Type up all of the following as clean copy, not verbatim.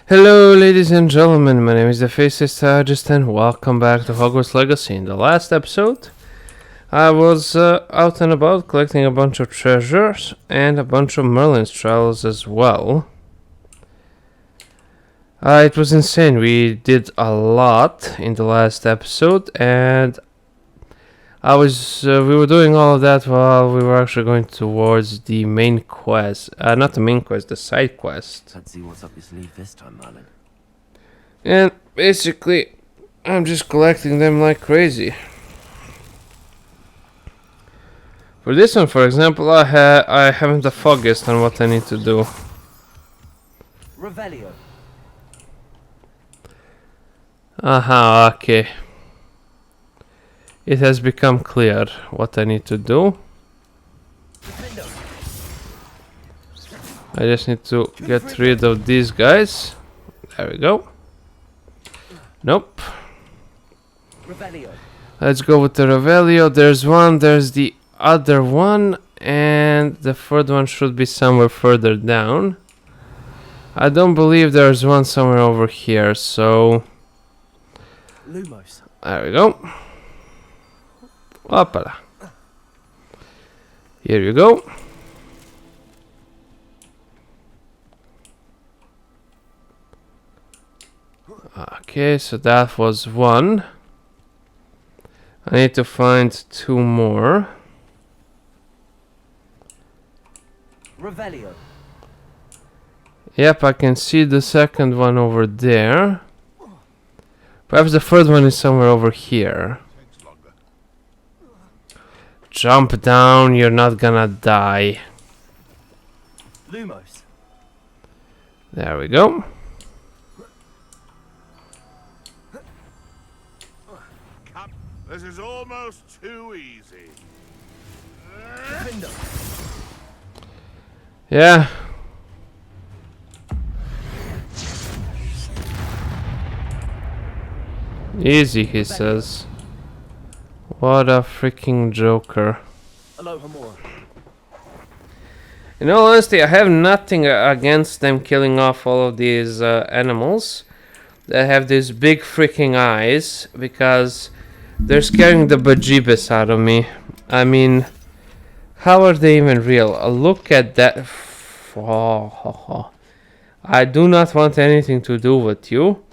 Hello, ladies and gentlemen. My name is the Faceless Strategist, and welcome back to Hogwarts Legacy. In the last episode, I was out and about collecting a bunch of treasures and a bunch of Merlin's trials as well. It was insane. We did a lot in the last episode, and we were doing all of that while we were actually going towards the main quest. Not the main quest, the side quest. Let's see what's up your sleeve this time, Merlin. And basically, I'm just collecting them like crazy. For this one, for example, I haven't the foggiest on what I need to do. Revelio. Aha, okay. It has become clear what I need to do. I just need to get rid of these guys. There we go. Nope. Revelio. Let's go with the Revelio. There's one, there's the other one, and the third one should be somewhere further down. I don't believe there's one somewhere over here, so... Lumos. There we go. Hoppala. Here you go. Okay, so that was one. I need to find two more. Revelio. Yep, I can see the second one over there. Perhaps the third one is somewhere over here. Jump down, you're not gonna die. Lumos. There we go. Come. This is almost too easy. Findo. Yeah. Easy, he says. What a freaking joker. Alohomora. In all honesty, I have nothing against them killing off all of these animals that have these big freaking eyes, because they're scaring the bejeebus out of me. I mean, how are they even real? Look at that. I do not want anything to do with you.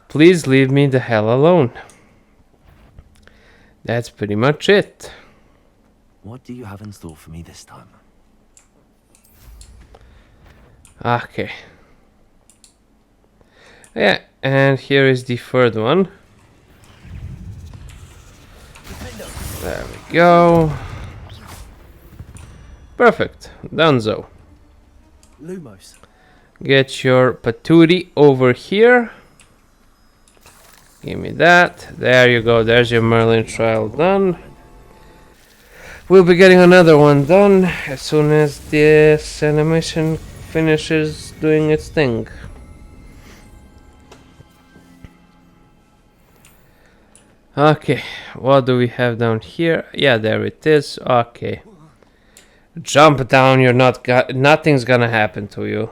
Please leave me the hell alone. That's pretty much it. What do you have in store for me this time? Okay. Yeah, and here is the third one. There we go. Perfect. Donezo. Lumos. Get your patootie over here. Give me that. There you go. There's your Merlin trial done. We'll be getting another one done as soon as this animation finishes doing its thing. Okay, what do we have down here? Yeah, there it is. Okay. Jump down, you're nothing's gonna happen to you.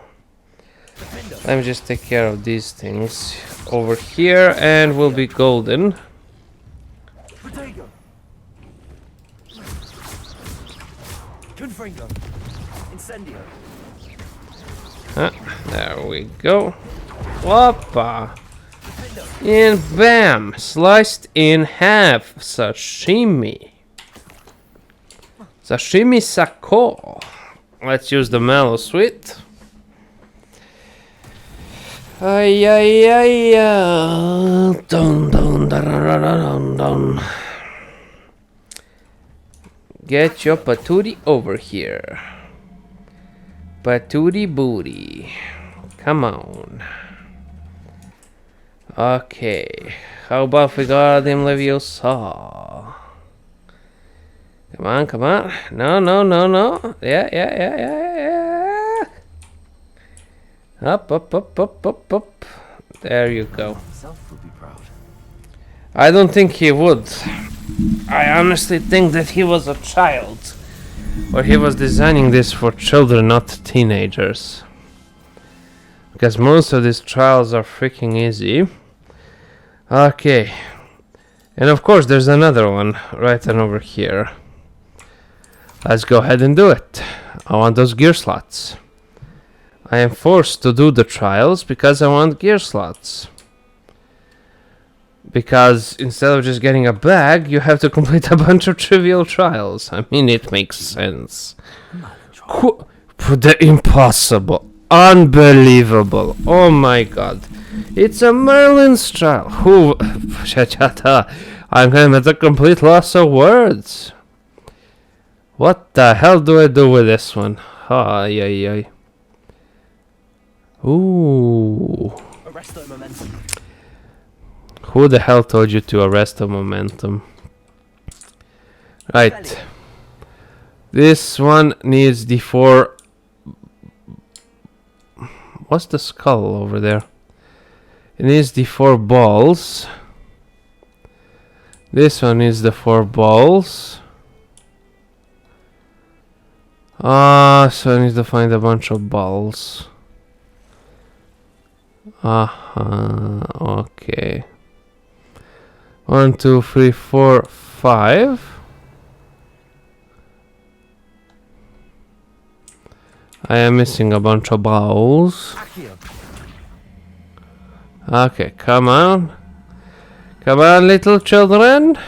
Let me just take care of these things over here, and we'll be golden. Protego. Confringo. Incendio. There we go. Whoppa! And bam! Sliced in half. Sashimi. Sashimi Sako. Let's use the mallow sweet. Ay, ay, ay, dun, dun, dun, dun, dun. Get your patootie over here. Patootie booty. Come on. Okay. How about we got him Leviosa? Come on, come on. No, no, no, no. Yeah. Up. There you go. Himself would be proud. I don't think he would. I honestly think that he was a child. Or he was designing this for children, not teenagers. because most of these trials are freaking easy. Okay. And of course there's another one right on over here. Let's go ahead and do it. I want those gear slots. I am forced to do the trials because I want gear slots. Because instead of just getting a bag, you have to complete a bunch of trivial trials. I mean, it makes sense. The impossible. Unbelievable. Oh my god. It's a Merlin's trial. Who? I'm kind of at a complete loss of words. What the hell do I do with this one? Ay, ay, ay. Ooh. Arrest the momentum. Who the hell told you to arrest the momentum? Right. This one needs the 4... What's the skull over there? It needs the 4 balls. This one needs the 4 balls. So I need to find a bunch of balls. Okay. 1, 2, 3, 4, 5. I am missing a bunch of balls. Okay, come on. Come on, little children.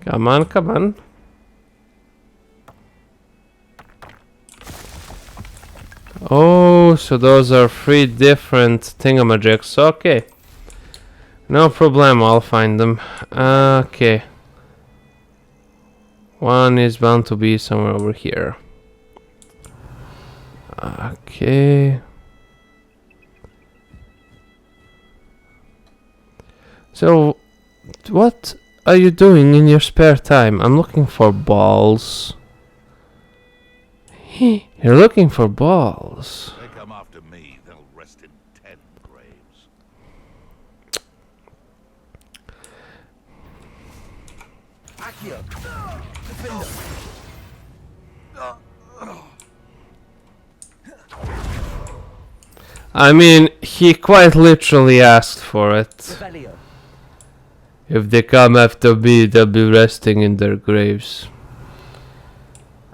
Come on, come on. Oh, so those are 3 different thingamajigs. Okay. No problem, I'll find them. Okay. One is bound to be somewhere over here. Okay. So, what are you doing in your spare time? I'm looking for balls. You're looking for balls. They come after me, they'll rest in 10 graves. Accio. Defender. I mean, he quite literally asked for it. Revelio. If they come after me, they'll be resting in their graves.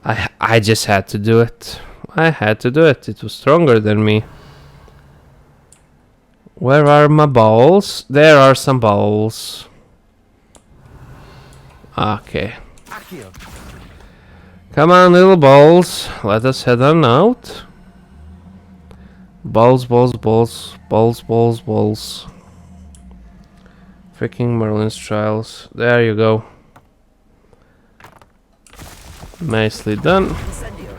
I just had to do it. I had to do it. It was stronger than me. Where are my balls? There are some balls. Okay. Accio. Come on, little balls. Let us head on out. Balls, balls, balls. Balls, balls, balls. Freaking Merlin's trials. There you go. Nicely done. Incendio.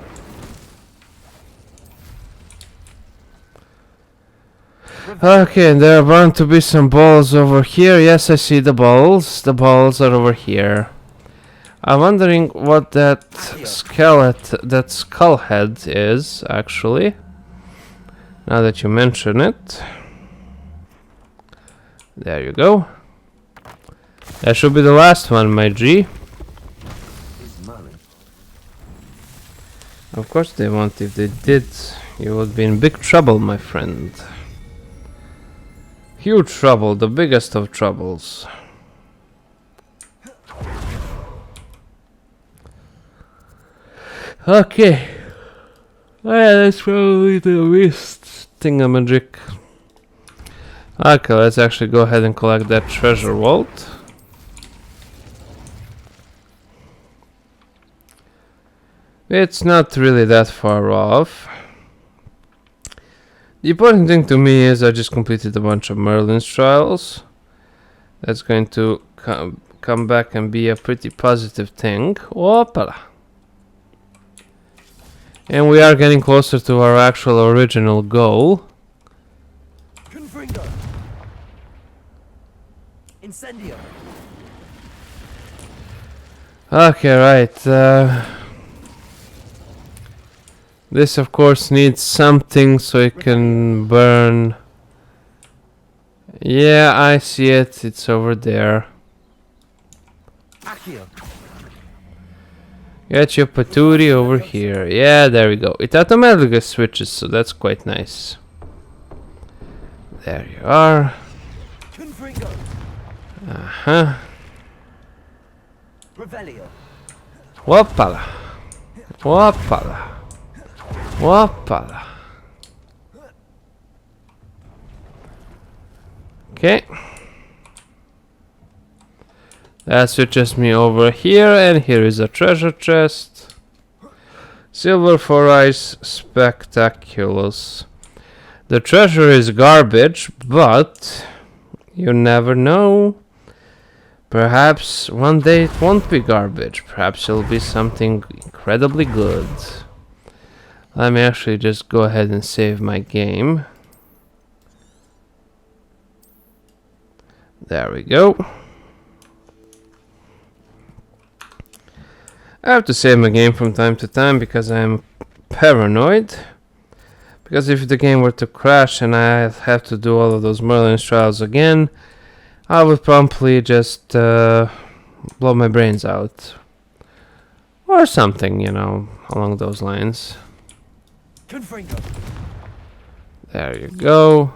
Okay, and there are bound to be some balls over here. Yes, I see the balls. The balls are over here. I'm wondering what that skull head is, actually. Now that you mention it. There you go. That should be the last one, my G. Of course they won't. If they did, you would be in big trouble, my friend. Huge trouble, the biggest of troubles. Okay. Oh yeah, that's probably the least thingamajig. Okay, let's actually go ahead and collect that treasure vault. It's not really that far off. The important thing to me is I just completed a bunch of Merlin's trials. That's going to come back and be a pretty positive thing. Opala. And we are getting closer to our actual original goal. Confringo. Incendio. Okay, right. This of course needs something so it can burn. Yeah, I see it. It's over there. Accio. Get your patootie over here. Yeah, there we go. It automatically switches, so that's quite nice. There you are. Confringo. Uh-huh. Revelio. Whoopala. Whoopala. Whoopala. Okay. That switches me over here, and here is a treasure chest. Silver for ice, spectaculous. The treasure is garbage, but you never know. Perhaps one day it won't be garbage. Perhaps it'll be something incredibly good. Let me actually just go ahead and save my game. There we go. I have to save my game from time to time because I'm paranoid. Because if the game were to crash and I have to do all of those Merlin's trials again, I would promptly just blow my brains out. Or something, you know, along those lines. Confringo. There you go.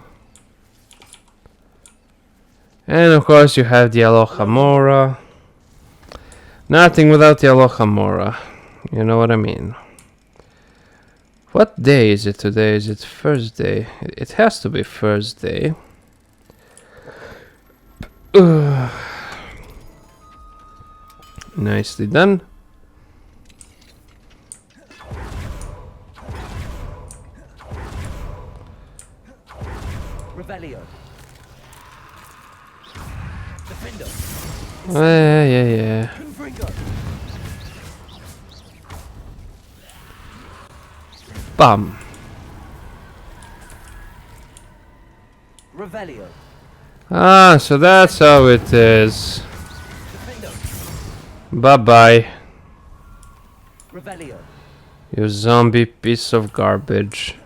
And of course you have the Aloha Mora. Nothing without the Aloha Mora. You know what I mean. What day is it today? Is it Thursday? It has to be Thursday. Nicely done. Revelio. Defender. Yeah. Confringo. Bam. Revelio. Ah, so that's how it is. Defender. Bye-bye, Revelio. you zombie piece of garbage.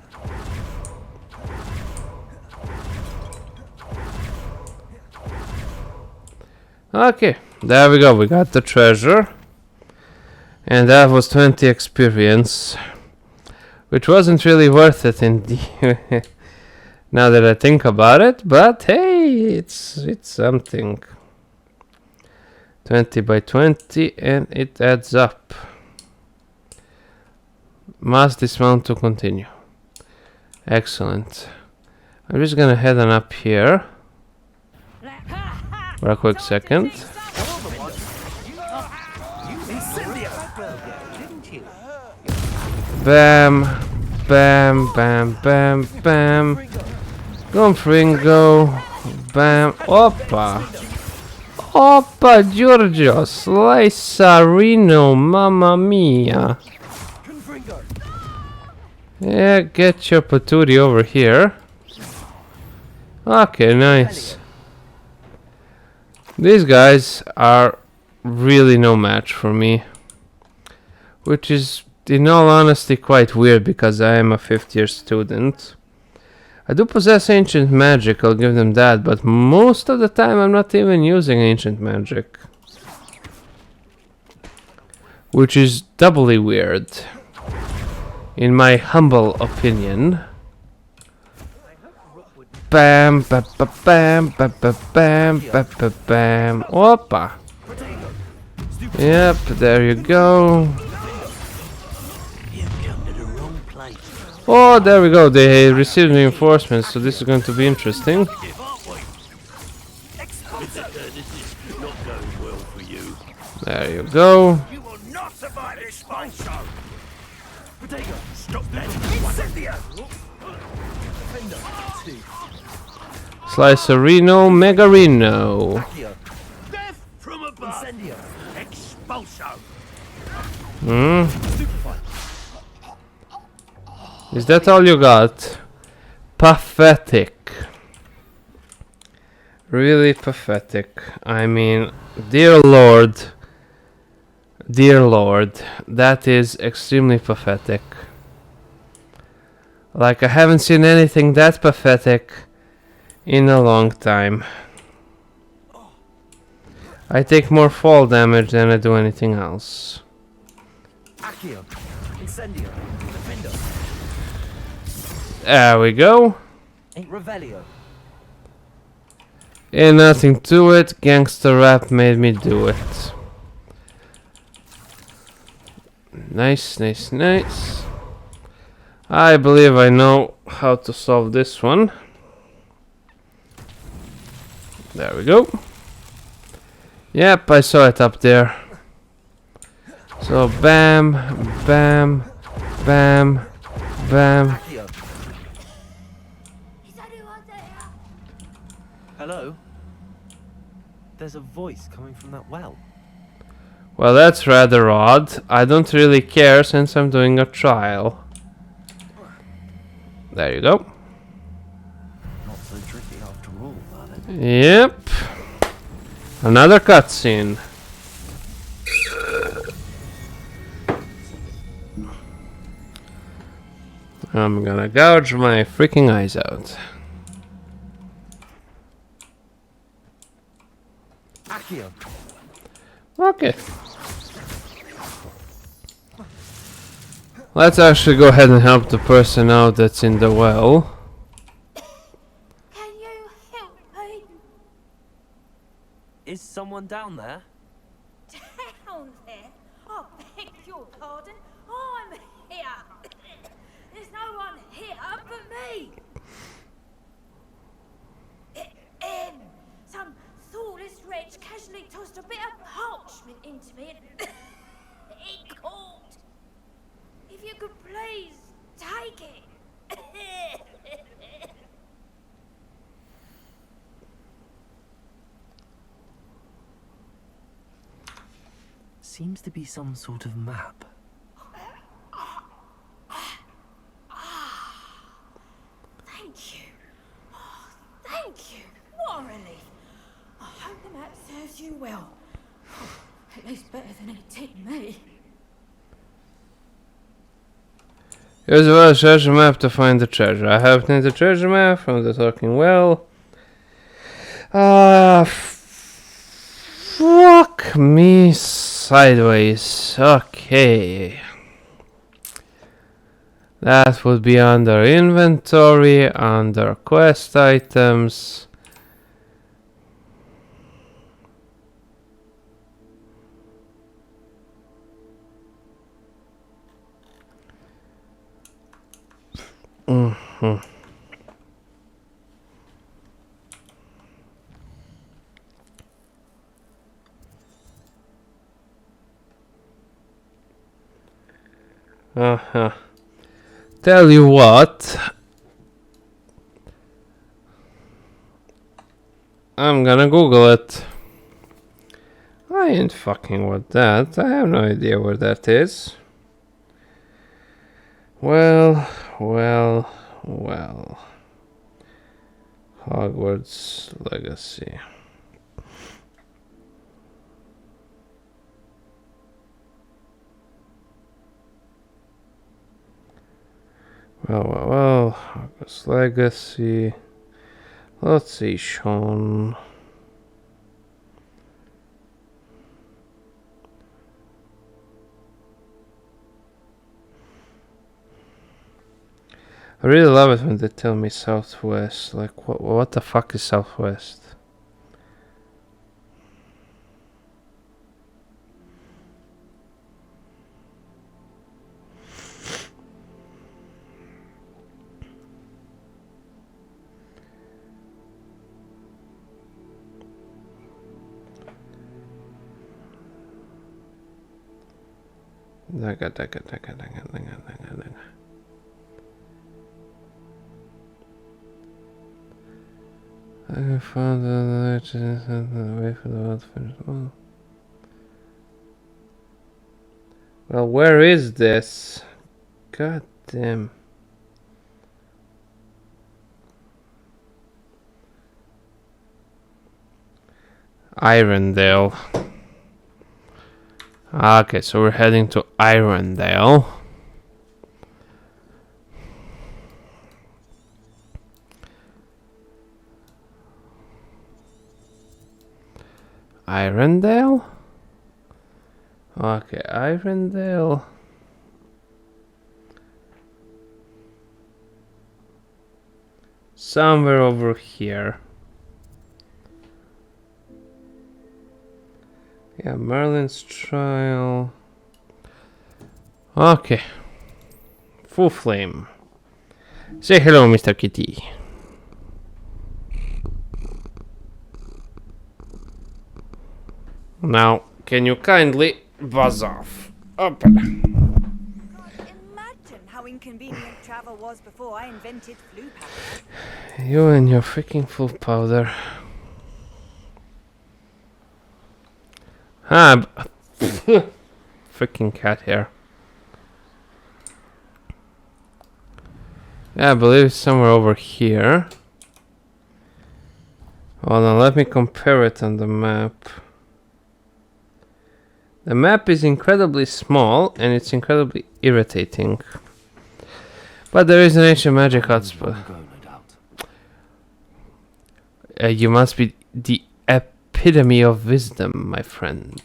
Okay, there we go. We got the treasure. And that was 20 experience. Which wasn't really worth it in the now that I think about it, but hey, it's something. 20 by 20 and it adds up. Must dismount to continue. Excellent. I'm just gonna head on up here for a quick second. Bam, bam, bam, bam, bam. Confringo. Bam. Opa. Opa, Giorgio. Slicerino. Mamma mia. Confringo. Yeah, get your patootie over here. Okay, nice. These guys are really no match for me. Which is, in all honesty, quite weird because I am a 5th year student. I do possess ancient magic, I'll give them that, but most of the time I'm not even using ancient magic. Which is doubly weird, in my humble opinion. Bam, ba ba bam, ba ba bam, ba ba bam. Opa! Yep, there you go. Oh, there we go. They received reinforcements, so this is going to be interesting. There you go. You will not survive this space show. Stop that. Incendio. Defender. 2. Slicerino, Megarino. Accio. Death from above. Incendio. Expulso. Stupefy. Is that all you got? Pathetic. Really pathetic. I mean, dear Lord. Dear Lord. That is extremely pathetic. Like, I haven't seen anything that pathetic in a long time. I take more fall damage than I do anything else. Accio. Incendio. Defendo. There we go. Revelio. Ain't nothing to it. Gangster rap made me do it. Nice, nice, nice. I believe I know how to solve this one. There we go. Yep, I saw it up there. So bam, bam, bam, bam. Accio. Hello? There's a voice coming from that well. Well, that's rather odd. I don't really care since I'm doing a trial. There you go. Not so tricky after all, are they? Yep. Another cutscene. I'm gonna gouge my freaking eyes out. Accio. Okay. Let's actually go ahead and help the person out that's in the well. Can you help me? Is someone down there? Down there? I beg your pardon. I'm here. There's no one here but me. Some thoughtless wretch casually tossed a bit of parchment into me and it caught. If you could please take it. Seems to be some sort of map. Thank you. Oh, thank you. What a relief. I hope the map serves you well. Oh, at least better than it did me. Here's a well treasure map to find the treasure. I have named the treasure map from the talking well. Fuck me sideways. Okay. That would be under inventory, under quest items. Mm-hmm. Uh-huh. Tell you what. I'm gonna Google it. I ain't fucking with that. I have no idea where that is. Well. Hogwarts Legacy. Well. Hogwarts Legacy. Let's see, Sean. I really love it when they tell me southwest. Like, what the fuck is southwest? Daga. I found the legends and the way for the world finished. Well, where is this? God damn. Irondale. Okay, so we're heading to Irondale. Irondale? Okay, Irondale. somewhere over here. Yeah, Merlin's trial. Okay. Full flame. Say hello, Mr. Kitty. Now, can you kindly buzz off? Open. God, imagine how inconvenient travel was before I invented flu powder. You and your freaking full powder. Ah, freaking cat hair. Yeah, I believe it's somewhere over here. Hold on, let me compare it on the map. The map is incredibly small and it's incredibly irritating. But there is an ancient magic hotspot. You must be the epitome of wisdom, my friend.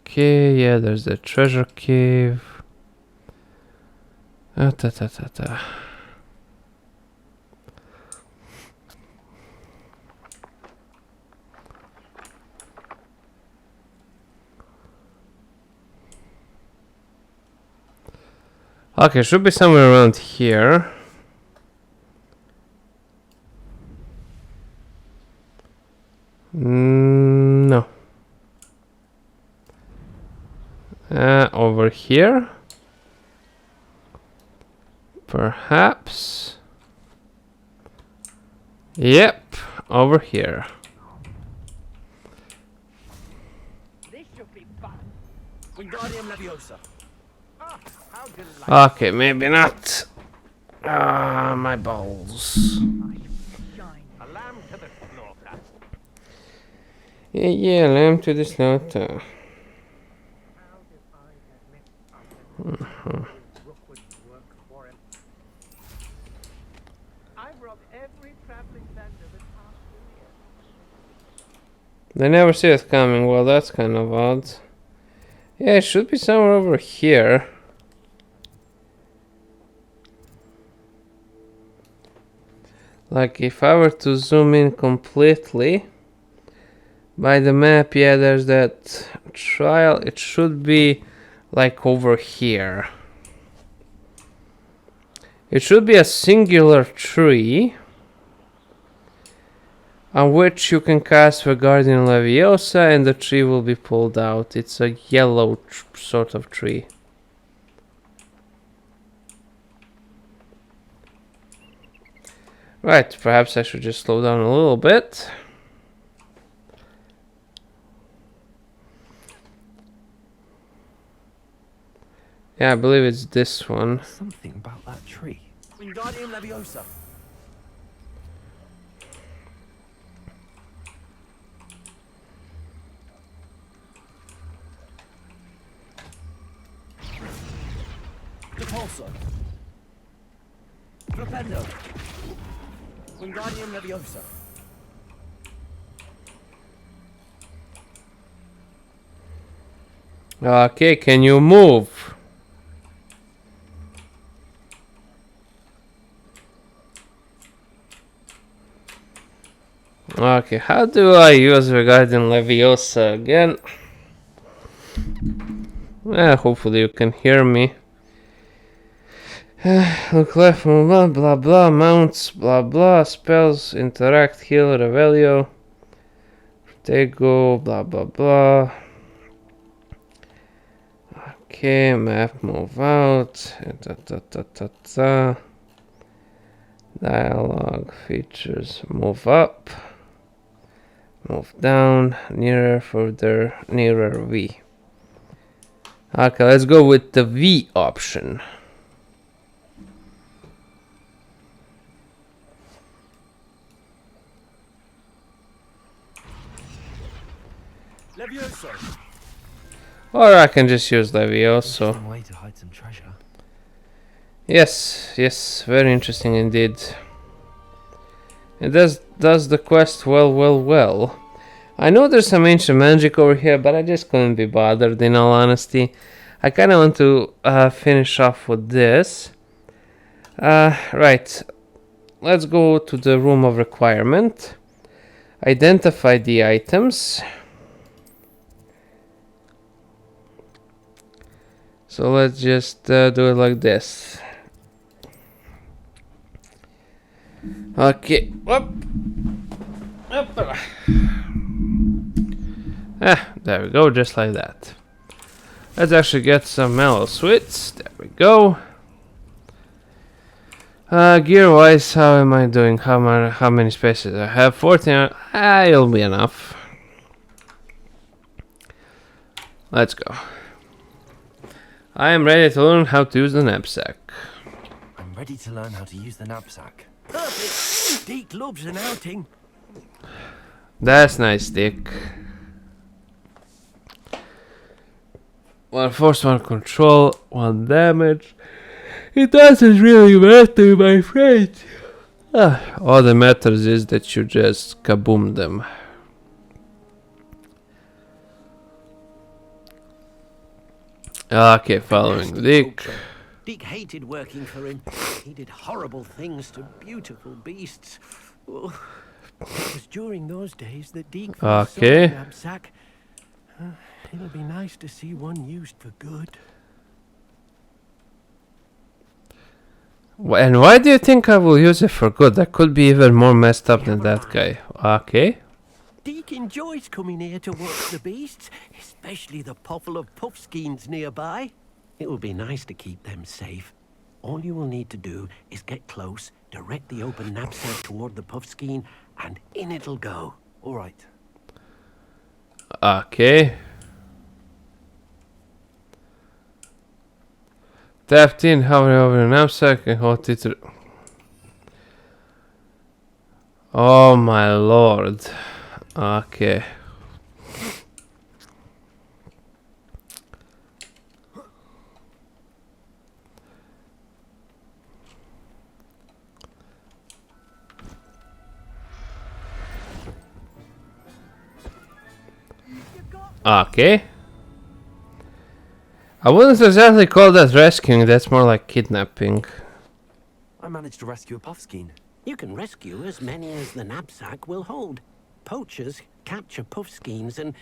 Okay, yeah, there's the treasure cave. Okay, should be somewhere around here. No. Over here? Perhaps. Yep, over here. This should be fun. Wingardium Leviosa. Okay, maybe not. Ah, my balls. A lamb to the slaughter. Yeah, lamb to the slaughter. I've robbed every traveling vendor this past 2 years. They never see it coming. Well, that's kind of odd. Yeah, it should be somewhere over here. Like, if I were to zoom in completely by the map, yeah, there's that trial. It should be like over here. It should be a singular tree on which you can cast Wingardium Leviosa and the tree will be pulled out. It's a yellow sort of tree. Right, perhaps I should just slow down a little bit. Yeah, I believe it's this one. Something about that tree. Wingardium Leviosa. Repulsor. Flipendo. Wingardium Leviosa. Okay, can you move? Okay, how do I use Wingardium Leviosa again? Hopefully you can hear me. Look left, blah blah blah, mounts, blah blah, spells, interact, heal, revelio, Protego, blah blah blah. Okay, map, move out, dialogue, features, move up, move down, nearer, further, nearer, V. Okay, let's go with the V option. Leviosa. Or I can just use Leviosa. Interesting way to hide some treasure. Yes, yes, very interesting indeed. It does the quest well. I know there's some ancient magic over here, but I just couldn't be bothered, in all honesty. I kind of want to finish off with this. Right. Let's go to the room of requirement. Identify the items. So let's just do it like this. Okay. Up. Up. There we go, just like that. Let's actually get some mellow sweets. There we go. Gear wise, how am I doing? How many spaces I have? 14. It'll be enough. Let's go. I am ready to learn how to use the knapsack. I'm ready to learn how to use the knapsack. Perfect! Deke loves an outing. That's nice, Dick. One force, one control, one damage. It doesn't really matter, my friend. All that matters is that you just kaboom them. Okay, following Dick. Deke hated working for him. He did horrible things to beautiful beasts. Oh, it was during those days that Deke first saw the knapsack. It'll be nice to see one used for good. And why do you think I will use it for good? I could be even more messed up than that guy. Okay. Deke enjoys coming here to watch the beasts, especially the potful of puffskeins nearby. It will be nice to keep them safe. All you will need to do is get close, direct the open knapsack toward the puffskein, and in it'll go. All right. Okay. Tapped in, hovering over the knapsack and hold it to... Oh my lord. Okay. Okay. I wouldn't exactly call that rescuing, that's more like kidnapping. I managed to rescue a puffskein. You can rescue as many as the knapsack will hold. Poachers capture puffskeins and,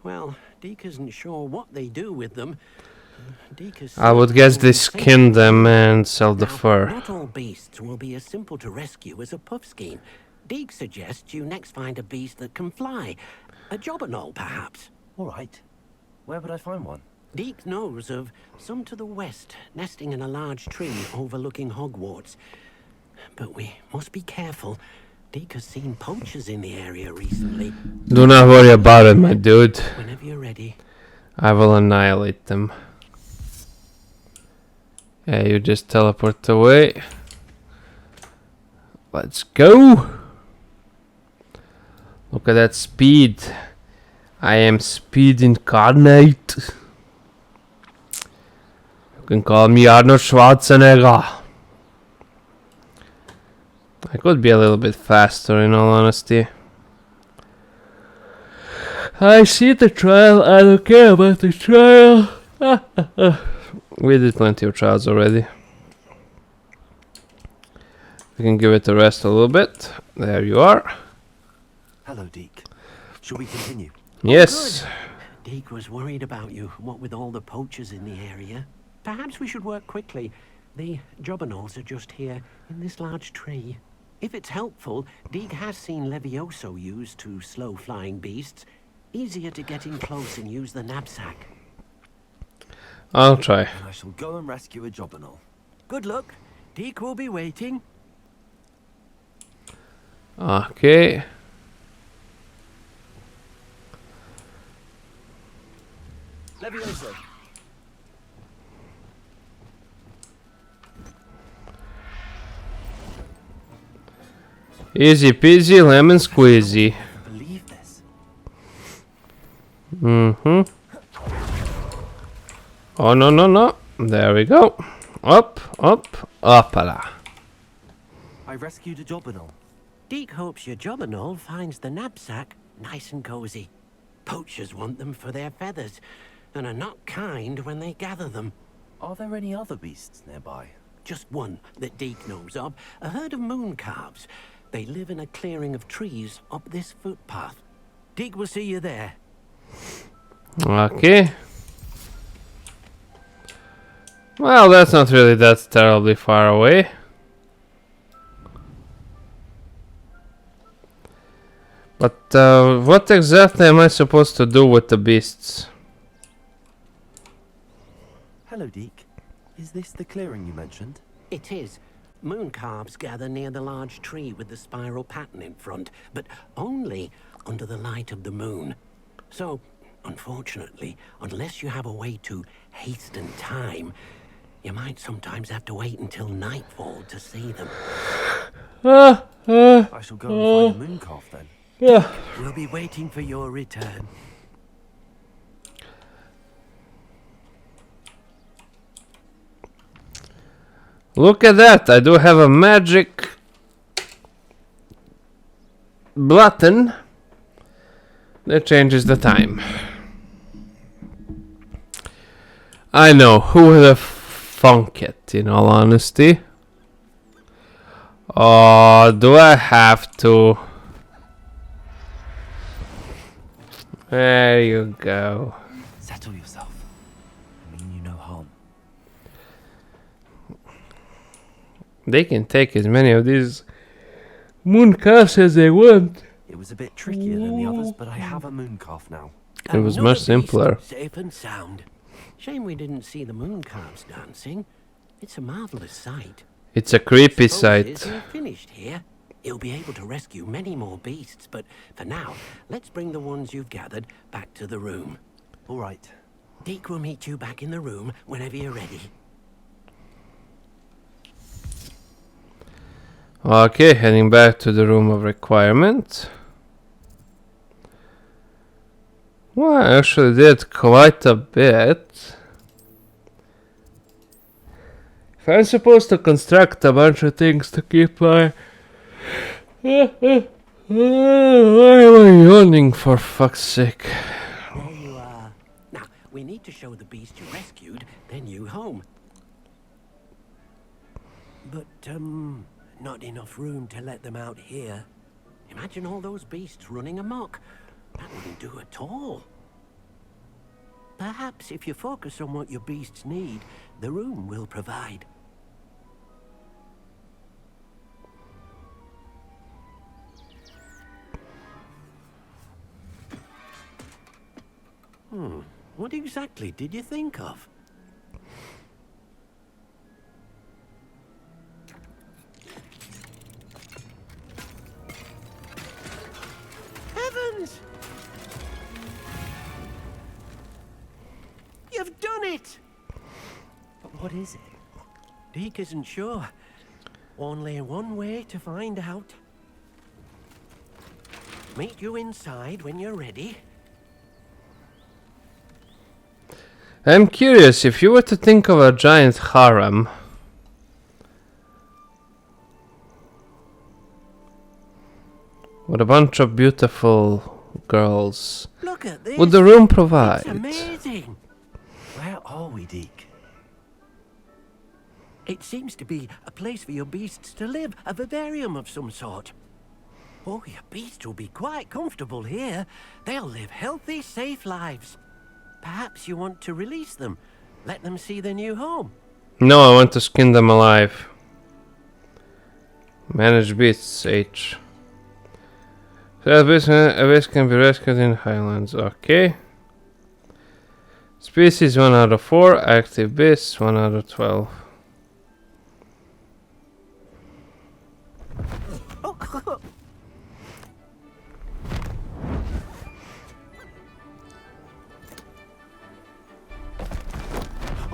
well, Deke isn't sure what they do with them. I would guess they skin them and sell the fur. Not all beasts will be as simple to rescue as a puffskein. Deke suggests you next find a beast that can fly. A jobberknoll, perhaps. All right. Where would I find one? Deke knows of some to the west, nesting in a large tree overlooking Hogwarts. But we must be careful. Deke has seen poachers in the area recently. Do not worry about it, my dude. Whenever you're ready. I will annihilate them. Yeah, you just teleport away. Let's go. Look at that speed. I am speed incarnate. You can call me Arnold Schwarzenegger. I could be a little bit faster in all honesty. I see the trial, I don't care about the trial. We did plenty of trials already. We can give it a rest a little bit. There you are. Hello, Deke. Shall we continue? Yes. Oh, Deke was worried about you, what with all the poachers in the area. Perhaps we should work quickly. The jobberknolls are just here, in this large tree. If it's helpful, Deke has seen Levioso used to slow flying beasts. Easier to get in close and use the knapsack. I'll try. And I shall go and rescue a jobberknoll. Good luck. Deke will be waiting. Okay. Levioso. Easy peasy lemon squeezy. Believe this. Oh no no no. There we go. Up, up, uppala. I rescued a jobberknoll. Deke hopes your jobberknoll finds the knapsack nice and cozy. Poachers want them for their feathers, and are not kind when they gather them. Are there any other beasts nearby? just one that Deke knows of, a herd of moon calves. They live in a clearing of trees up this footpath. Deke will see you there. Okay. Well, that's not really that terribly far away. But what exactly am I supposed to do with the beasts? Hello, Deke. Is this the clearing you mentioned? It is. Moon calves gather near the large tree with the spiral pattern in front, but only under the light of the moon. So, unfortunately, unless you have a way to hasten time, you might sometimes have to wait until nightfall to see them. I shall go and find a moon calf then. Yeah. We'll be waiting for your return. Look at that! I do have a magic button that changes the time. I know, who would have thunk it, in all honesty? Oh, do I have to? There you go. Settle yourself. I mean you no harm. They can take as many of these moon calves as they want. It was a bit trickier than the others, but I have a moon calf now. It was Another much simpler. beast, safe and sound. Shame we didn't see the moon calves dancing. It's a marvelous sight. It's a creepy Suppose sight. isn't finished here. You'll be able to rescue many more beasts, but for now, let's bring the ones you've gathered back to the room. All right. Deke will meet you back in the room whenever you're ready. Okay, heading back to the room of requirement. Well, I actually did quite a bit. If I'm supposed to construct a bunch of things to keep my... Why am I yawning, for fuck's sake? There you are. Now, we need to show the beast you rescued their new home. But, not enough room to let them out here. Imagine all those beasts running amok. That wouldn't do at all. Perhaps if you focus on what your beasts need, the room will provide. What exactly did you think of? Heavens! You've done it! But what is it? Deke isn't sure. Only one way to find out. Meet you inside when you're ready. I'm curious, if you were to think of a giant harem, with a bunch of beautiful girls, Look at this. would the room It's provide? amazing. Where are we, Deke? It seems to be a place for your beasts to live, a vivarium of some sort. Oh, your beasts will be quite comfortable here. They'll live healthy, safe lives. Perhaps you want to release them, let them see their new home. No, I want to skin them alive. Manage beasts, H. A beast can be rescued in Highlands, okay. Species 1 out of 4, active beasts 1 out of 12.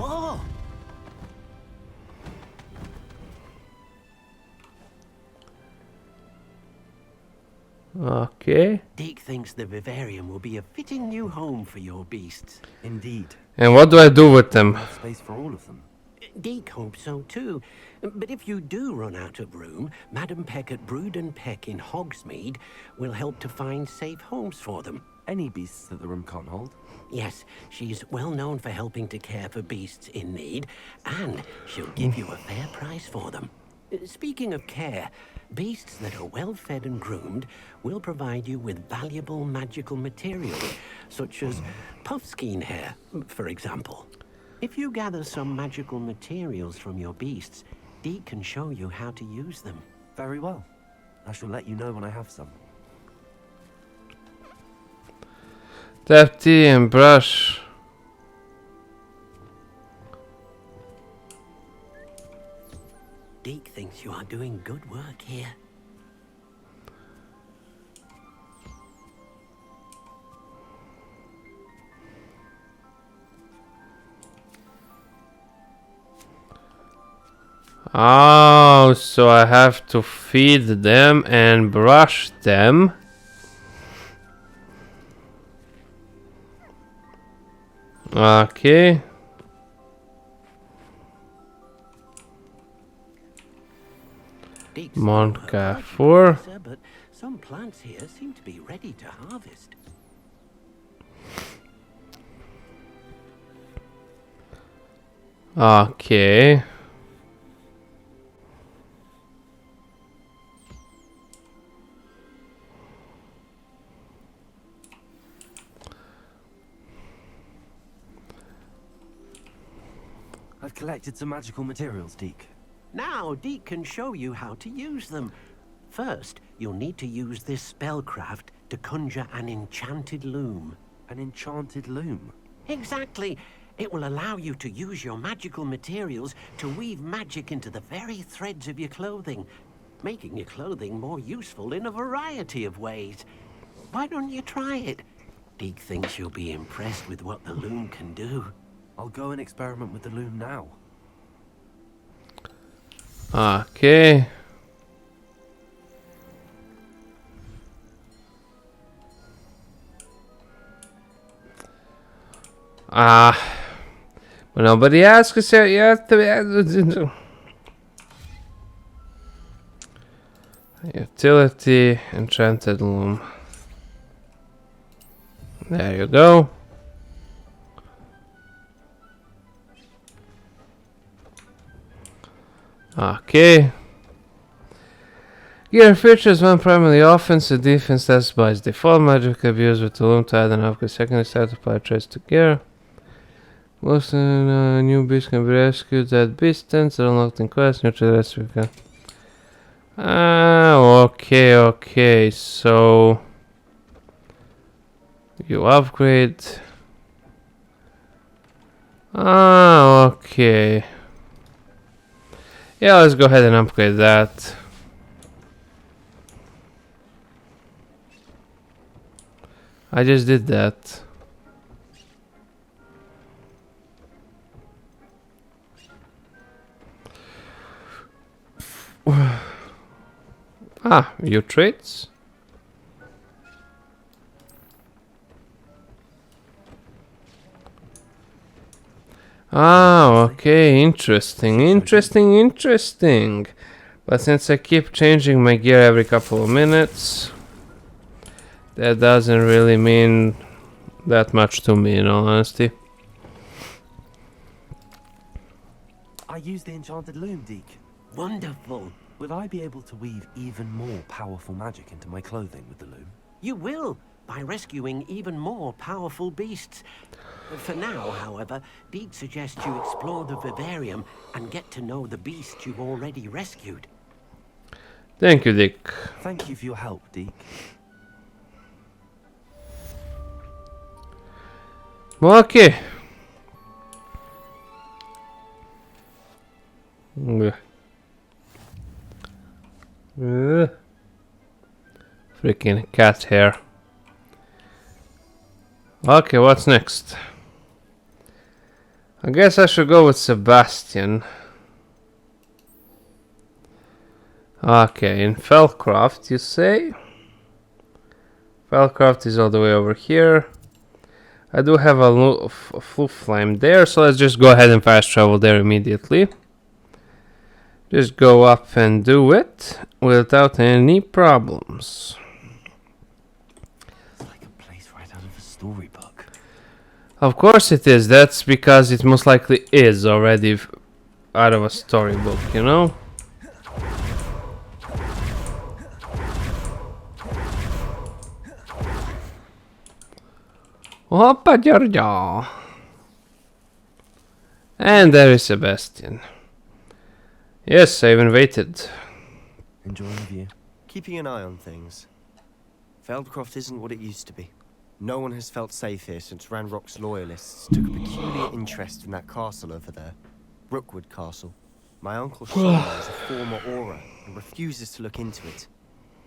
Oh! Okay. Deke thinks the vivarium will be a fitting new home for your beasts. Indeed. And what do I do with them? Enough space for all of them. Deke hopes so too. But if you do run out of room, Madam Peck at Brood and Peck in Hogsmeade will help to find safe homes for them. Any beasts that the room can't hold? Yes, she's well known for helping to care for beasts in need, and she'll give you a fair price for them. Speaking of care, beasts that are well fed and groomed will provide you with valuable magical materials, such as puffskein hair, for example. If you gather some magical materials from your beasts, Deke can show you how to use them. Very well. I shall let you know when I have some. Tap tea and brush. Deke thinks you are doing good work here. Oh, so I have to feed them and brush them. Okay. Deke's Mont not a Carrefour. professor, but some plants here seem to be ready to harvest. Okay. I've collected some magical materials, Deke. Now, Deke can show you how to use them. First, you'll need to use this spellcraft to conjure an enchanted loom. An enchanted loom. Exactly. It will allow you to use your magical materials to weave magic into the very threads of your clothing, making your clothing more useful in a variety of ways. Why don't you try it? Deke thinks you'll be impressed with what the loom can do. I'll go and experiment with the loom now. Okay. But nobody asks us yet. You have to. Utility, enchanted loom. There you go. Okay. Gear features one primary offense, a defense test by its default. Magic can be used with the loom to add an upgrade. Secondary start to apply traits to gear. Most new beast can be rescued. That beast tents are unlocked in quest. Neutral rescue can. Okay. So you upgrade. Okay. Yeah, let's go ahead and upgrade that. I just did that. Your traits? Okay, interesting. But since I keep changing my gear every couple of minutes, that doesn't really mean that much to me, in all honesty. I use the enchanted loom, Deke. Wonderful. Will I be able to weave even more powerful magic into my clothing with the loom? You will, by rescuing even more powerful beasts. For now, however, Deke suggests you explore the vivarium and get to know the beasts you've already rescued. Thank you, Dick. Thank you for your help, Deke. Okay. Ugh. Freaking cat hair. Okay, what's next? I guess I should go with Sebastian. Okay, in Felcroft, you say? Felcroft is all the way over here. I do have a flu flame there, so let's just go ahead and fast travel there immediately. Just go up and do it without any problems. It's like a place right out of a storybook. Of course it is. That's because it most likely is already out of a storybook, you know? Hoppa Giorgio. And there is Sebastian. Yes, I even waited. Enjoying the view. Keeping an eye on things. Feldcroft isn't what it used to be. No one has felt safe here since Ranrock's loyalists took a peculiar interest in that castle over there. Rookwood Castle. My uncle Solomon is a former Auror and refuses to look into it.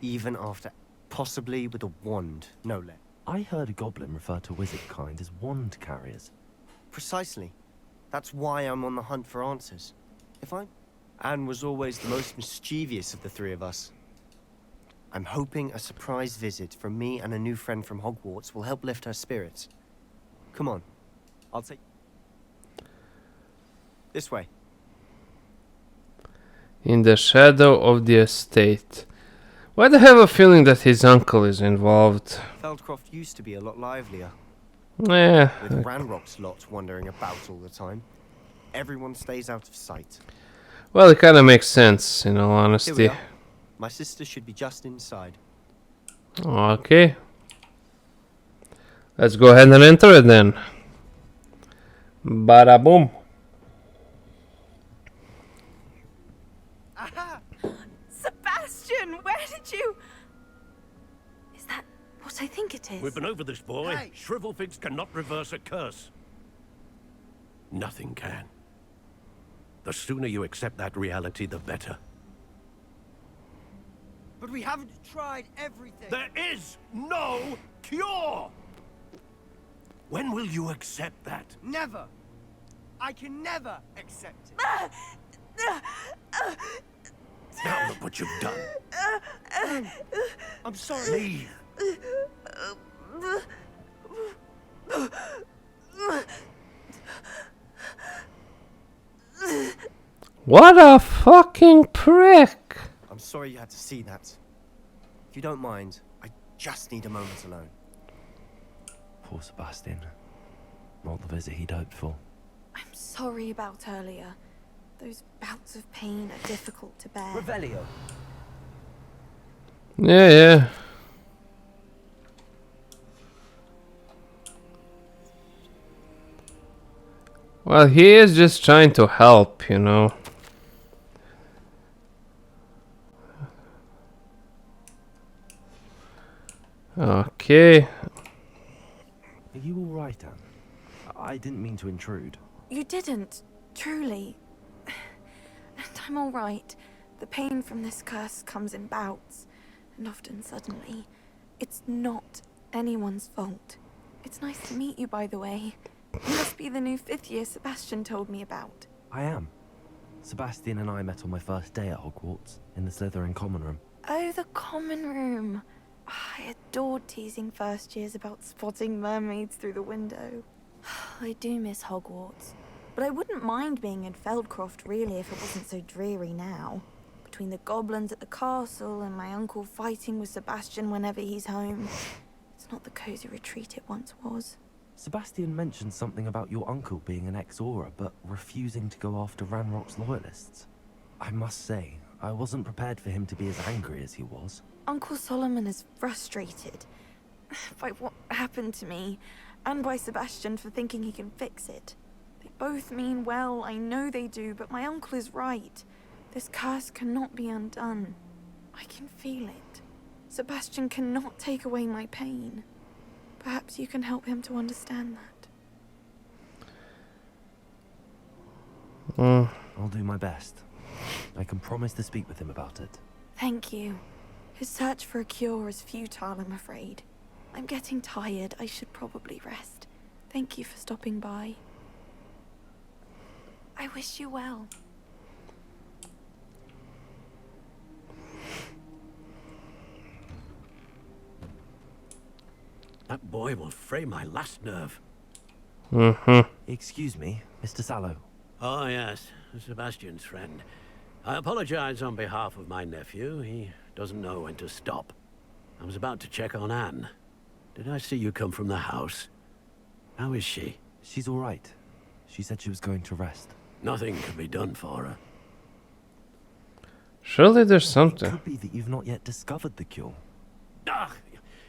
Even after, possibly with a wand, no less. I heard a goblin refer to wizard kind as wand carriers. Precisely. That's why I'm on the hunt for answers. Anne was always the most mischievous of the three of us. I'm hoping a surprise visit from me and a new friend from Hogwarts will help lift her spirits. Come on. I'll take... This way. In the shadow of the estate. Why do I have a feeling that his uncle is involved? Feldcroft used to be a lot livelier. Yeah. With Ranrock's lot wandering about all the time. Everyone stays out of sight. Well, it kind of makes sense, in all Here we honesty. are. My sister should be just inside. Okay. Let's go ahead and enter it then. Bada boom. Aha! Sebastian, where did you... Is that what I think it is? We've been over this, boy. Hey. Shrivelfigs cannot reverse a curse. Nothing can. The sooner you accept that reality, the better. But we haven't tried everything. There is no cure! When will you accept that? Never. I can never accept it. Now look what you've done. I'm sorry. Leave. What a fucking prick! I'm sorry you had to see that. If you don't mind, I just need a moment alone. Poor Sebastian. Not the visit he'd hoped for. I'm sorry about earlier. Those bouts of pain are difficult to bear. Revelio. Yeah, yeah. Well, he is just trying to help, you know. Okay. Are you all right, Anne? I didn't mean to intrude. You didn't, truly. And I'm all right. The pain from this curse comes in bouts, and often suddenly. It's not anyone's fault. It's nice to meet you, by the way. You must be the new 5th year Sebastian told me about. I am. Sebastian and I met on my first day at Hogwarts, in the Slytherin common room. Oh, the common room. I adored teasing first years about spotting mermaids through the window. I do miss Hogwarts, but I wouldn't mind being in Feldcroft really if it wasn't so dreary now. Between the goblins at the castle and my uncle fighting with Sebastian whenever he's home, it's not the cozy retreat it once was. Sebastian mentioned something about your uncle being an ex-Auror, but refusing to go after Ranrock's loyalists. I must say, I wasn't prepared for him to be as angry as he was. Uncle Solomon is frustrated by what happened to me, and by Sebastian for thinking he can fix it. They both mean well, I know they do, but my uncle is right. This curse cannot be undone. I can feel it. Sebastian cannot take away my pain. Perhaps you can help him to understand that. I'll do my best. I can promise to speak with him about it. Thank you. His search for a cure is futile, I'm afraid. I'm getting tired. I should probably rest. Thank you for stopping by. I wish you well. That boy will fray my last nerve. Mm-hmm. Excuse me, Mr. Sallow. Oh, yes, Sebastian's friend. I apologize on behalf of my nephew. He doesn't know when to stop. I was about to check on Anne. Did I see you come from the house? How is she? She's all right. She said she was going to rest. Nothing can be done for her. Surely there's It something. could be that you've not yet discovered the cure. Ah,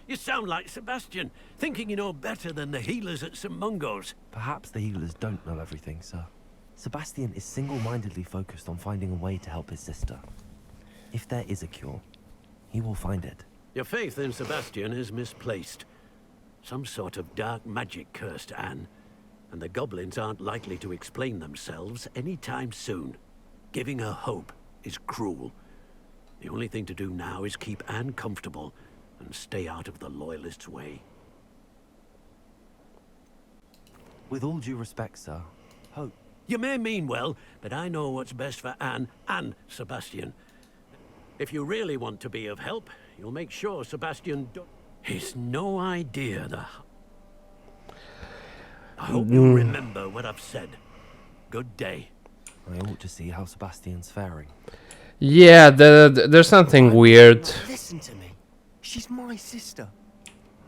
you sound like Sebastian, thinking you know better than the healers at St. Mungo's. Perhaps the healers don't know everything, sir. Sebastian is single-mindedly focused on finding a way to help his sister. If there is a cure, he will find it. Your faith in Sebastian is misplaced. Some sort of dark magic cursed Anne, and the goblins aren't likely to explain themselves anytime soon. Giving her hope is cruel. The only thing to do now is keep Anne comfortable and stay out of the Loyalists' way. With all due respect, sir, hope. You may mean well, but I know what's best for Anne and Sebastian. If you really want to be of help, you'll make sure Sebastian He's no idea I hope you remember what I've said. Good day. I ought to see how Sebastian's faring. Yeah, there's something weird. Listen to me. She's my sister.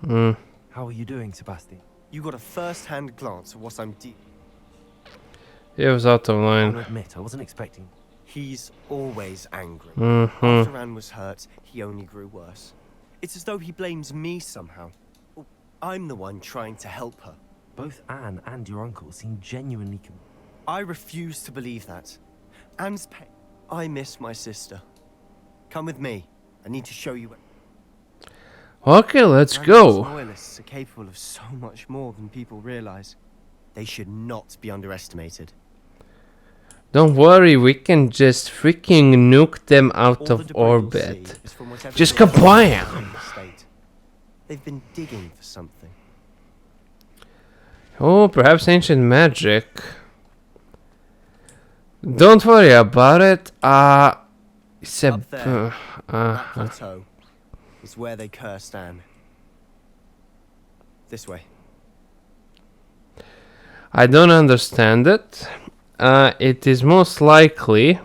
Mm. How are you doing, Sebastian? You got a first-hand glance at what I'm He was out of I'll line. admit, I wasn't expecting. He's always angry. Mm-hmm. After Anne was hurt, he only grew worse. It's as though he blames me somehow. I'm the one trying to help her. Both Anne and your uncle seem genuinely I refuse to believe that. Anne's pain. I miss my sister. Come with me. I need to show you. Okay, let's Ranrock's go. Loyalists are capable of so much more than people realize. They should not be underestimated. Don't worry, we can just freaking nuke them out All the of debris you'll orbit. see is from whatever Just they have kablam! in the state. They've been digging for something. Oh, perhaps ancient magic. Don't worry about it. Up there, that plateau is where they cursed Anne. This way. I don't understand it. It is most likely. How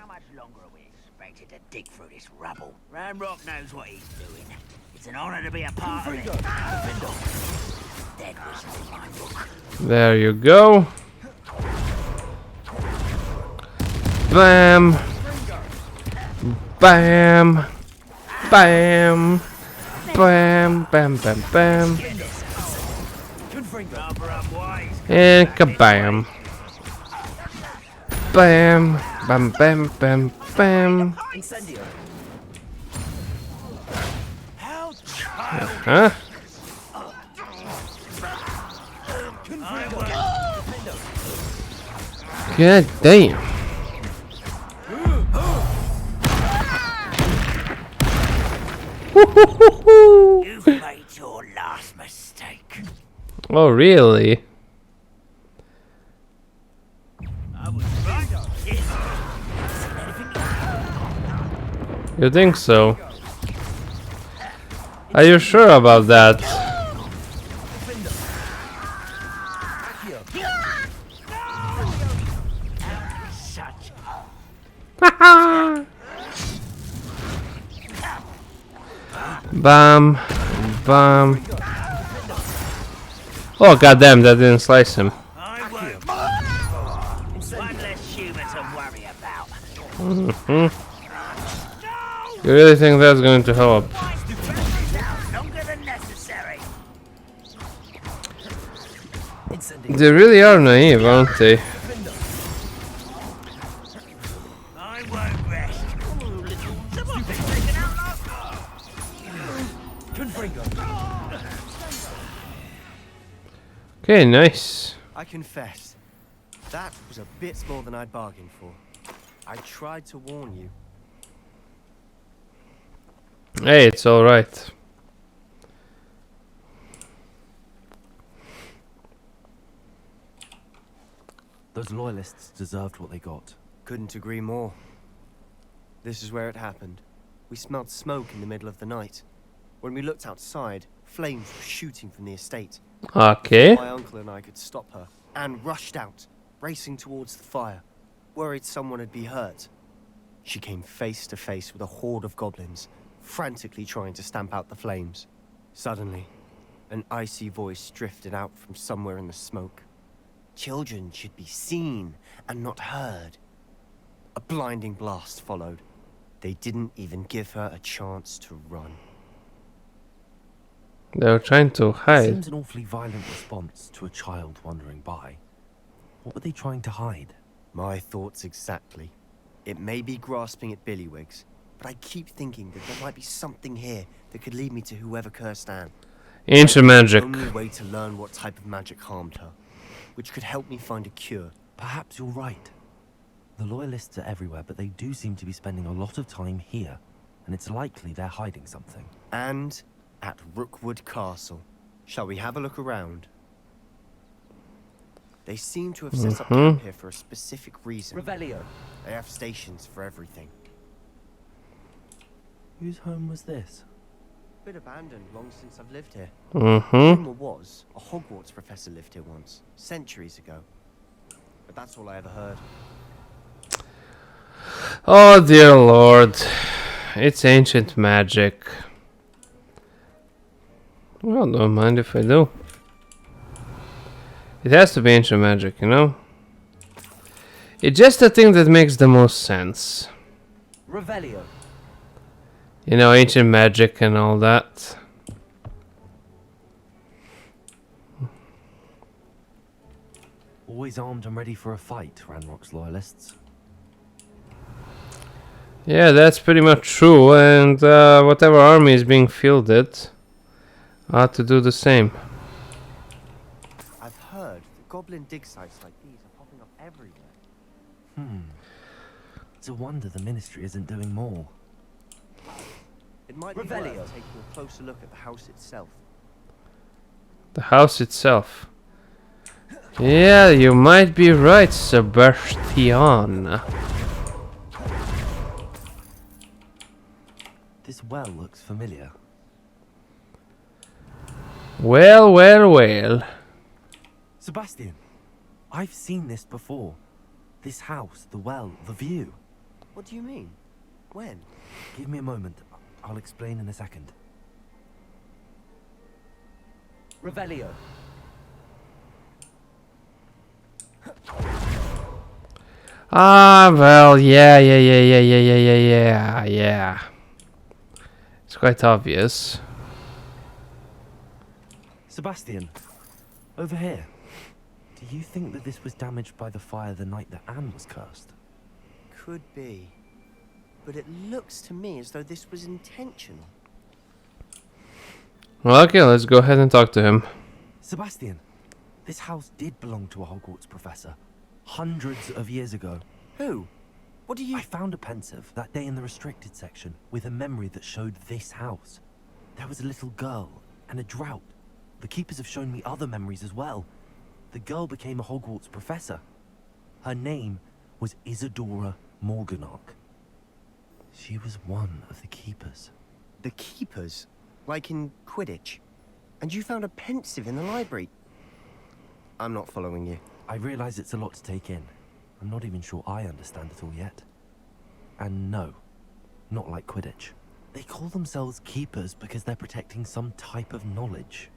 much longer are we expected to dig through this rubble? Ranrock knows what he's doing. It's an honor to be a part of it. Dead whistle in my book. There you go. Bam. Bam. Bam. Bam. Bam. Bam. Bam. And kabam. Bam. Bam. Bam. Bam. Bam. Huh? God damn. You've made your last mistake. Oh, really? I was right. You think so? Are you sure about that? Bam, bam. Oh goddamn! That didn't slice him. I won't. One less human to worry about. You really think that's going to help? Longer than necessary. They really are naive, aren't they? I won't rest. Someone's been taken out last time. Okay, nice. I confess, that was a bit more than I'd bargained for. I tried to warn you. Hey, it's all right. Those loyalists deserved what they got. Couldn't agree more. This is where it happened. We smelled smoke in the middle of the night. When we looked outside, flames were shooting from the estate. Okay. My uncle and I could stop her. Anne rushed out, racing towards the fire, worried someone had been hurt. She came face to face with a horde of goblins, frantically trying to stamp out the flames. Suddenly, an icy voice drifted out from somewhere in the smoke. Children should be seen and not heard. A blinding blast followed. They didn't even give her a chance to run. They were trying to hide. Seems an awfully violent response to a child wandering by. What were they trying to hide? My thoughts exactly. It may be grasping at Billywigs, but I keep thinking that there might be something here that could lead me to whoever cursed Anne. Ancient magic. The only way to learn what type of magic harmed her, which could help me find a cure. Perhaps you're right. The Loyalists are everywhere, but they do seem to be spending a lot of time here, and it's likely they're hiding something. And at Rookwood Castle. Shall we have a look around? They seem to have set up camp here for a specific reason. Revelio. They have stations for everything. Whose home was this? Bit abandoned long since I've lived here. Mm-hmm. Rumor was a Hogwarts professor lived here once, centuries ago. But that's all I ever heard. Oh dear lord. It's ancient magic. Well, don't mind if I do. It has to be ancient magic, you know? It's just the thing that makes the most sense. Revelio. You know, ancient magic and all that. Always armed and ready for a fight, Ranrock's Loyalists. Yeah, that's pretty much true, and whatever army is being fielded ought to do the same. I've heard that goblin dig sites like these are popping up everywhere. It's a wonder the Ministry isn't doing more. It might be worth taking a closer look at the house itself. The house itself. Yeah, you might be right, Sebastian. This well looks familiar. Well, well, well. Sebastian, I've seen this before. This house, the well, the view. What do you mean? When? Give me a moment. I'll explain in a second. Revelio. Ah, well, yeah. It's quite obvious. Sebastian, over here. Do you think that this was damaged by the fire the night that Anne was cursed? Could be. But it looks to me as though this was intentional. Well, okay, let's go ahead and talk to him. Sebastian, this house did belong to a Hogwarts professor. Hundreds of years ago. Who? What do you... I found a pensive that day in the restricted section with a memory that showed this house. There was a little girl and a drought. The keepers have shown me other memories as well. The girl became a Hogwarts professor. Her name was Isadora Morganach. She was one of the keepers. The keepers? Like in Quidditch? And you found a pensive in the library? I'm not following you. I realize it's a lot to take in. I'm not even sure I understand it all yet. And no, not like Quidditch. They call themselves keepers because they're protecting some type of knowledge.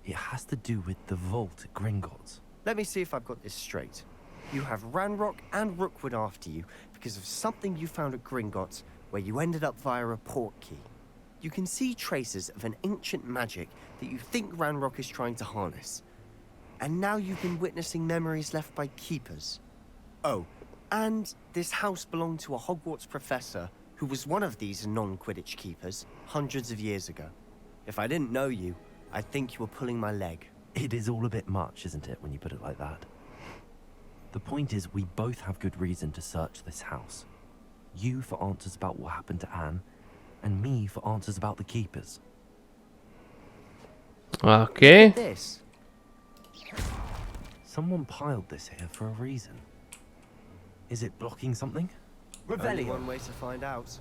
It has to do with the vault at Gringotts. Let me see if I've got this straight. You have Ranrock and Rookwood after you because of something you found at Gringotts where you ended up via a portkey. You can see traces of an ancient magic that you think Ranrock is trying to harness. And now you've been witnessing memories left by keepers. Oh, and this house belonged to a Hogwarts professor who was one of these non-Quidditch keepers hundreds of years ago. If I didn't know you, I'd think you were pulling my leg. It is all a bit much, isn't it, when you put it like that? The point is, we both have good reason to search this house. You for answers about what happened to Anne, and me for answers about the keepers. Okay. This? Someone piled this here for a reason. Is it blocking something? Only one way to find out.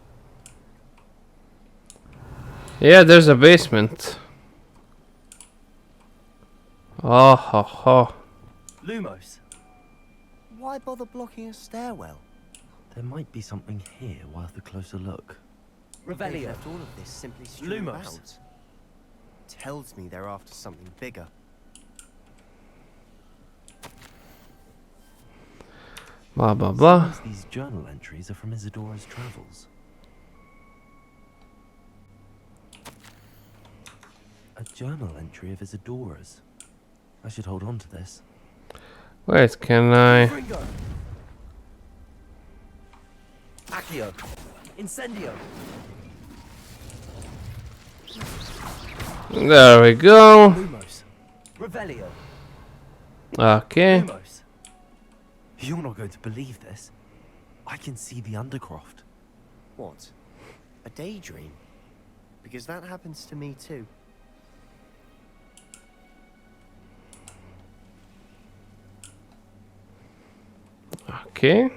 Yeah, there's a basement. Oh ho ho. Lumos. Why bother blocking a stairwell? There might be something here worth a closer look. They've Revelio. left all of this simply strewn Lumos. about. Tells me they're after something bigger. Blah blah blah. Seems these journal entries are from Isadora's travels. A journal entry of Isadora's. I should hold on to this. Wait, can I? Fringo. Accio. Incendio. There we go. Lumos. Revelio. Okay. Lumos. You're not going to believe this. I can see the Undercroft. What? A daydream? Because that happens to me too. Okay.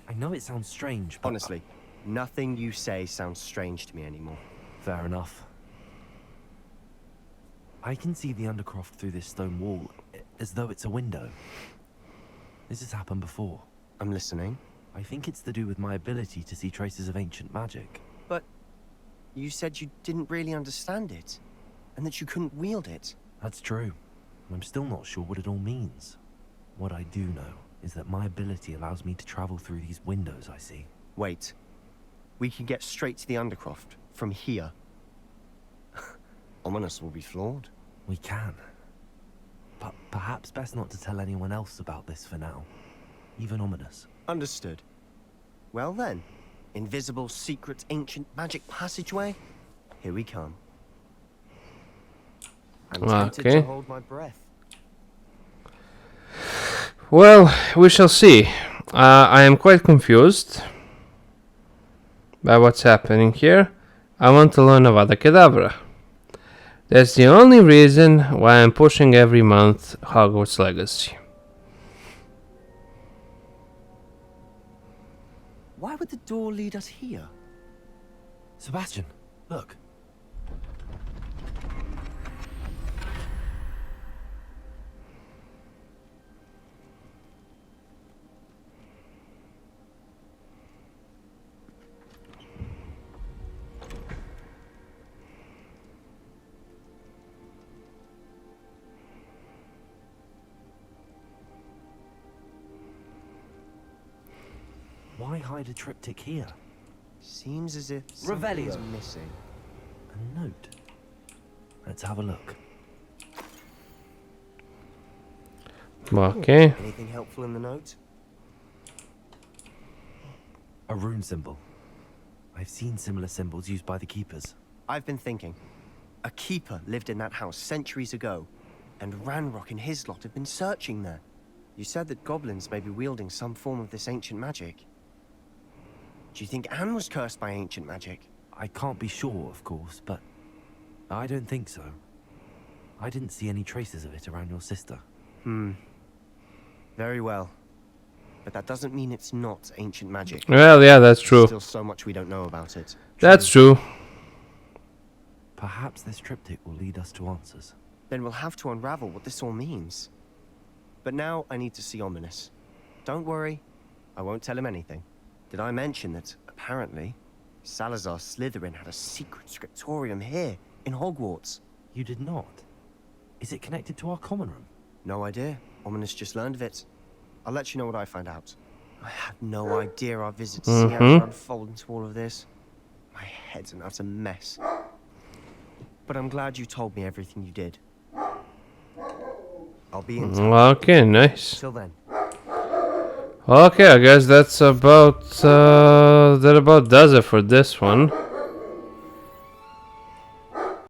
I know it sounds strange, but Honestly, nothing you say sounds strange to me anymore. fair enough. I can see the Undercroft through this stone wall, as though it's a window. This has happened before. I'm listening. I think it's to do with my ability to see traces of ancient magic. But you said you didn't really understand it, and that you couldn't wield it. That's true. I'm still not sure what it all means. What I do know is that my ability allows me to travel through these windows I see. Wait. We can get straight to the Undercroft from here. Ominous will be flawed. We can. But perhaps best not to tell anyone else about this for now. Even Ominous. Understood. Well then, invisible, secret, ancient magic passageway? Here we come. I'm tempted Okay. to hold my breath. Well, we shall see. I am quite confused by what's happening here. I want to learn Avada Kedavra. That's the only reason why I'm pushing every month Hogwarts Legacy. Why would the door lead us here? Sebastian, look. Why hide a triptych here? Seems as if Revelio. something's missing. A note. Let's have a look. Okay. Anything helpful in the note? A rune symbol. I've seen similar symbols used by the keepers. I've been thinking. A keeper lived in that house centuries ago, and Ranrock and his lot have been searching there. You said that goblins may be wielding some form of this ancient magic. Do you think Anne was cursed by ancient magic? I can't be sure, of course, but I don't think so. I didn't see any traces of it around your sister. Very well. But that doesn't mean it's not ancient magic. Well, yeah, that's There's true. still so much we don't know about it. That's true. Perhaps this triptych will lead us to answers. Then we'll have to unravel what this all means. But now I need to see Ominous. Don't worry, I won't tell him anything. Did I mention that, apparently, Salazar Slytherin had a secret scriptorium here, in Hogwarts? You did not? Is it connected to our common room? No idea. Ominous just learned of it. I'll let you know what I find out. I had no idea our visit to Sierra would unfold into all of this. My head's an utter mess. But I'm glad you told me everything you did. I'll be in touch. Okay, nice. Till then. Okay, I guess that's about that about does it for this one.